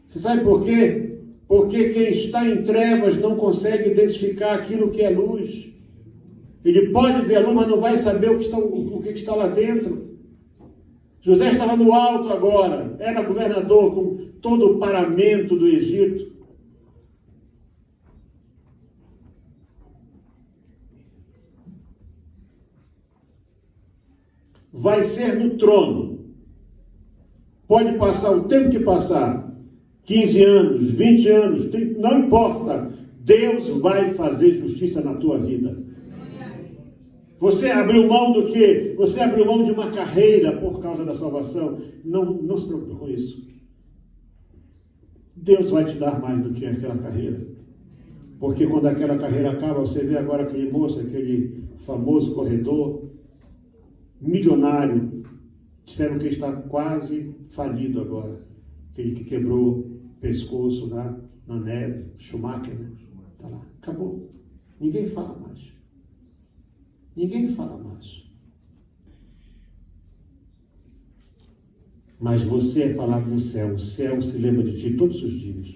Você sabe por quê? Porque quem está em trevas não consegue identificar aquilo que é luz. Ele pode ver a luz, mas não vai saber o que está lá dentro. José estava no alto agora, era governador com todo o paramento do Egito. Vai ser no trono. Pode passar o tempo que passar, 15 anos, 20 anos, 30, não importa. Deus vai fazer justiça na tua vida. Você abriu mão do quê? Você abriu mão de uma carreira por causa da salvação. Não se preocupe com isso. Deus vai te dar mais do que aquela carreira. Porque quando aquela carreira acaba, você vê agora aquele moço, aquele famoso corredor, milionário, disseram que ele está quase falido agora. Aquele que quebrou o pescoço lá na neve, Schumacher, né? Está lá, acabou. Ninguém fala mais. Ninguém fala mais. Mas você é falado no céu. O céu se lembra de ti todos os dias.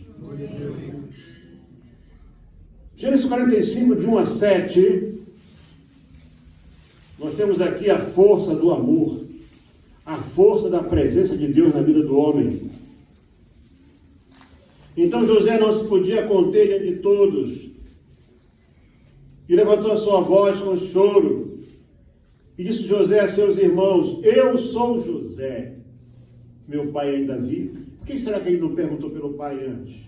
Gênesis 45, de 1 a 7. Nós temos aqui a força do amor. A força da presença de Deus na vida do homem. Então José não se podia conter diante de todos. E levantou a sua voz com choro. E disse José a seus irmãos: eu sou José. Meu pai ainda vive. Por que será que ele não perguntou pelo pai antes?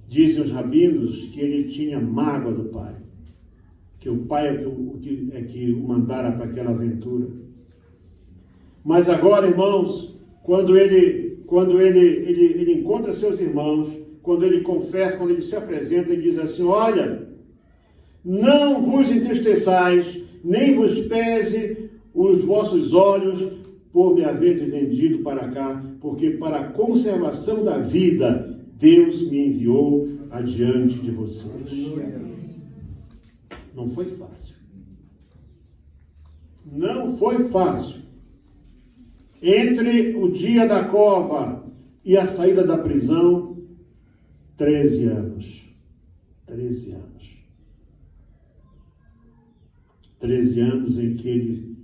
Dizem os rabinos que ele tinha mágoa do pai. Que o pai é que o mandara para aquela aventura. Mas agora, irmãos, quando ele encontra seus irmãos, quando ele confessa, quando ele se apresenta e diz assim: olha, não vos entristeçais, nem vos pese os vossos olhos por me haver vendido para cá, porque para a conservação da vida Deus me enviou adiante de vocês. Não foi fácil. Não foi fácil. Entre o dia da cova e a saída da prisão, 13 anos. 13 anos. 13 anos em que ele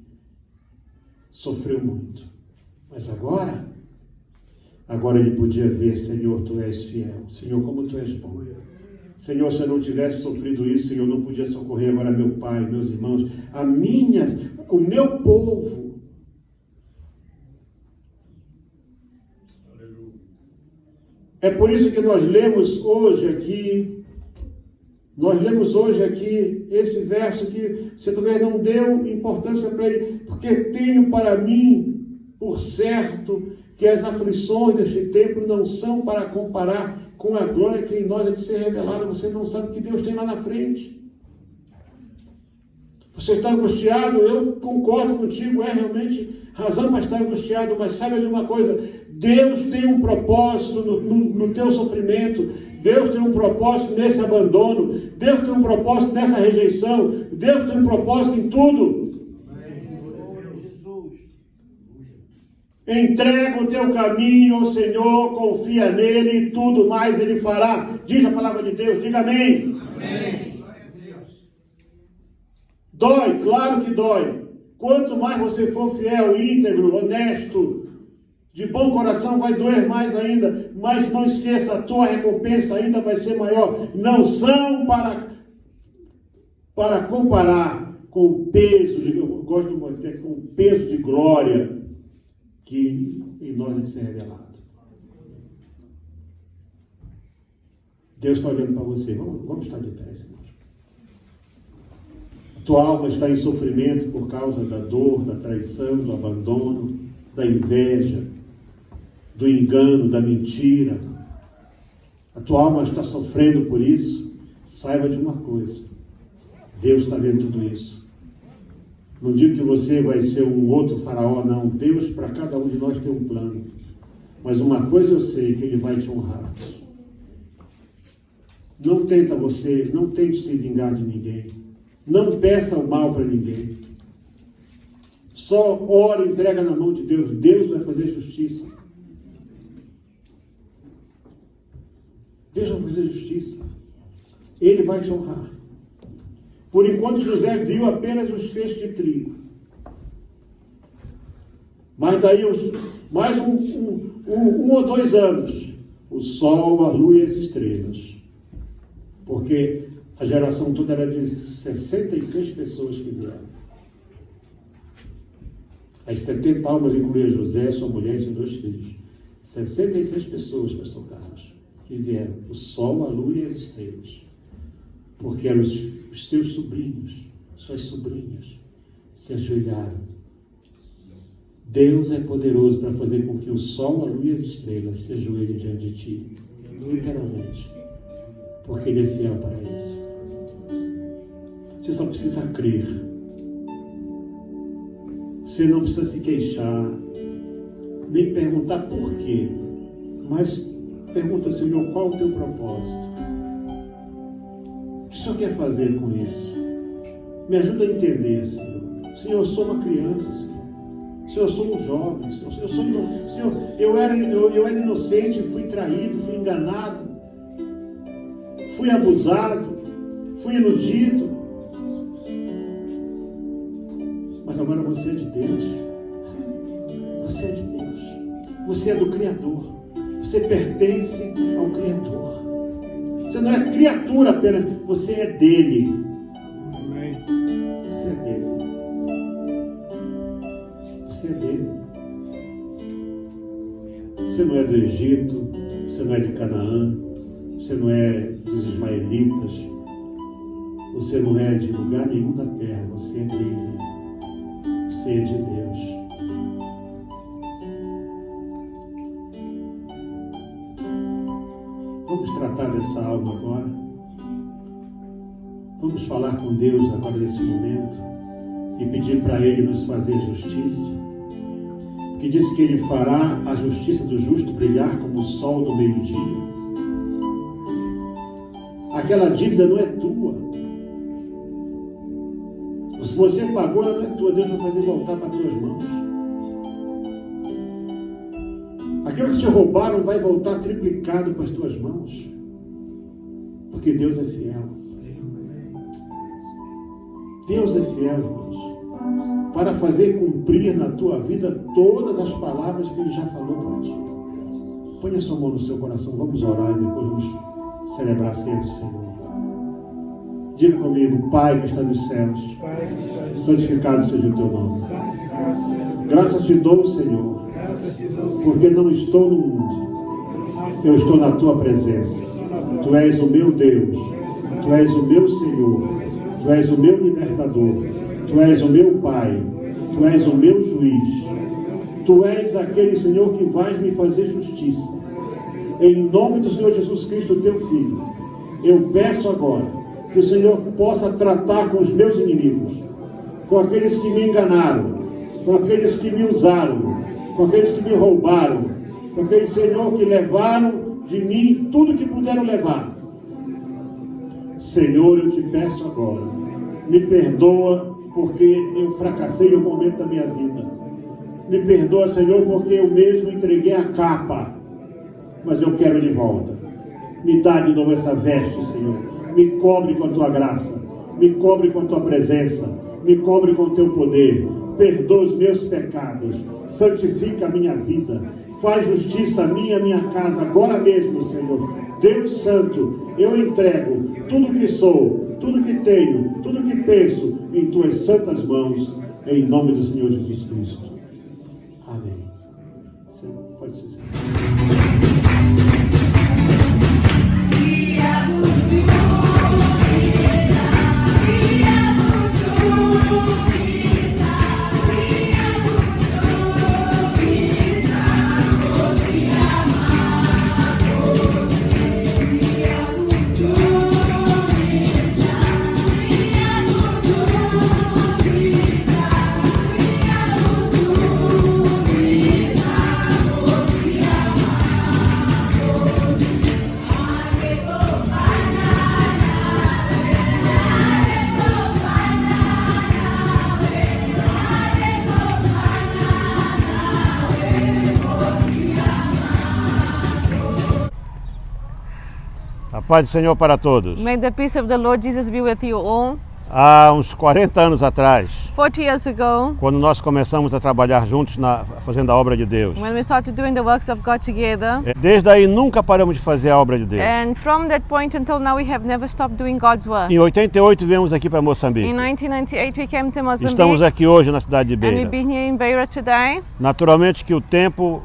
sofreu muito. Mas agora ele podia ver: Senhor, Tu és fiel. Senhor, como Tu és bom. Senhor, se eu não tivesse sofrido isso, Senhor, eu não podia socorrer agora meu pai, meus irmãos, o meu povo. É por isso que nós lemos hoje aqui esse verso que você talvez não deu importância para ele, porque tenho para mim por certo que as aflições deste tempo não são para comparar com a glória que em nós é de ser revelada. Você não sabe o que Deus tem lá na frente. Você está angustiado? Eu concordo contigo, é realmente razão para estar angustiado, mas saiba de uma coisa: Deus tem um propósito no teu sofrimento, Deus tem um propósito nesse abandono, Deus tem um propósito nessa rejeição, Deus tem um propósito em tudo. Entrega o teu caminho ao Senhor, confia nele e tudo mais ele fará. Diz a palavra de Deus, diga amém. Amém. Dói, claro que dói. Quanto mais você for fiel, íntegro, honesto, de bom coração, vai doer mais ainda. Mas não esqueça, a tua recompensa ainda vai ser maior. Não são para comparar com o peso, eu gosto de ter com o peso de glória que em nós deve ser revelado. Deus está olhando para você. Vamos estar de pé, irmãos. A tua alma está em sofrimento por causa da dor, da traição, do abandono, da inveja, do engano, da mentira. A tua alma está sofrendo por isso. Saiba de uma coisa: Deus está vendo tudo isso. Não digo que você vai ser um outro faraó, não. Deus, para cada um de nós, tem um plano. Mas uma coisa eu sei, que Ele vai te honrar. Não tente se vingar de ninguém. Não peça o mal para ninguém. Só ora e entrega na mão de Deus. Deus vai fazer justiça. Deus vai fazer justiça. Ele vai te honrar. Por enquanto, José viu apenas os feixes de trigo. mais daí mais um ou 2 anos, o sol, a lua e as estrelas. Porque a geração toda era de 66 pessoas que vieram. As 70 almas incluía José, sua mulher e seus 2 filhos. 66 pessoas, pastor Carlos, que vieram. O sol, a lua e as estrelas. Porque eram os seus sobrinhos, suas sobrinhas, se ajoelharam. Deus é poderoso para fazer com que o sol, a lua e as estrelas se ajoelhem diante de ti. Literalmente. Porque Ele é fiel para isso. Você só precisa crer. Você não precisa se queixar, nem perguntar por quê. Mas pergunta, Senhor, qual o teu propósito? O que o Senhor quer fazer com isso? Me ajuda a entender, Senhor. Senhor, eu sou uma criança, Senhor. Senhor, eu sou um jovem, Senhor, eu era inocente, fui traído, fui enganado, fui abusado, fui iludido. Mas agora você é de Deus. Você é de Deus. Você é do Criador. Você pertence ao Criador. Você não é criatura apenas, você é dele. Amém. Você é dele. Você é dele. Você não é do Egito, você não é de Canaã, você não é dos ismaelitas, você não é de lugar nenhum da terra, você é dele. Você é de Deus. Vamos tratar dessa alma agora. Vamos falar com Deus agora nesse momento e pedir para Ele nos fazer justiça. Que diz que Ele fará a justiça do justo brilhar como o sol do meio-dia. Aquela dívida não é tua. Se você pagou, ela não é tua. Deus vai fazer voltar para as tuas mãos. Aquilo que te roubaram vai voltar triplicado para as tuas mãos. Porque Deus é fiel. Deus é fiel, irmãos, para fazer cumprir na tua vida todas as palavras que Ele já falou para ti. Põe a sua mão no seu coração. Vamos orar e depois vamos celebrar a ceia do Senhor. Diga comigo: Pai que está nos céus, santificado seja o teu nome. Graças te dou, Senhor, porque não estou no mundo, eu estou na tua presença. Tu és o meu Deus, tu és o meu Senhor, tu és o meu libertador, tu és o meu Pai, tu és o meu juiz. Tu és aquele, Senhor, que vais me fazer justiça. Em nome do Senhor Jesus Cristo, teu Filho, eu peço agora que o Senhor possa tratar com os meus inimigos, com aqueles que me enganaram, com aqueles que me usaram, com aqueles que me roubaram, com aqueles, Senhor, que levaram de mim tudo que puderam levar. Senhor, eu te peço agora, me perdoa porque eu fracassei no momento da minha vida. Me perdoa, Senhor, porque eu mesmo entreguei a capa, mas eu quero de volta. Me dá de novo essa veste, Senhor. Me cobre com a tua graça, me cobre com a tua presença, me cobre com o teu poder. Perdoa os meus pecados, santifica a minha vida, faz justiça a minha e a minha casa agora mesmo, Senhor. Deus Santo, eu entrego tudo que sou, tudo que tenho, tudo que penso em tuas santas mãos, em nome do Senhor Jesus Cristo. Amém. Senhor, pode ser senhor. A paz do Senhor para todos. May the peace of the Lord Jesus be with you all. Há uns 40 anos atrás, 40 years ago, quando nós começamos a trabalhar juntos fazendo a obra de Deus, when we started doing the works of God together, desde aí nunca paramos de fazer a obra de Deus. and from that point until now we have never stopped doing God's work. Em 88 viemos aqui para Moçambique. In 1998 we came to Estamos Mozambique, aqui hoje na cidade de and we've Beira. been here in Beira today. Naturalmente que o tempo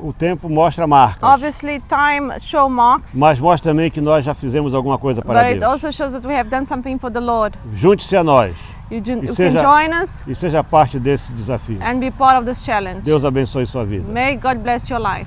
mostra marcas, Obviously time show marks, mas mostra também que nós já fizemos alguma coisa para but it Deus. also shows that we have done something for the Lord. Junte-se a nós You can seja- join us e seja parte desse desafio. and be part of this challenge. Deus abençoe sua vida. May God bless your life.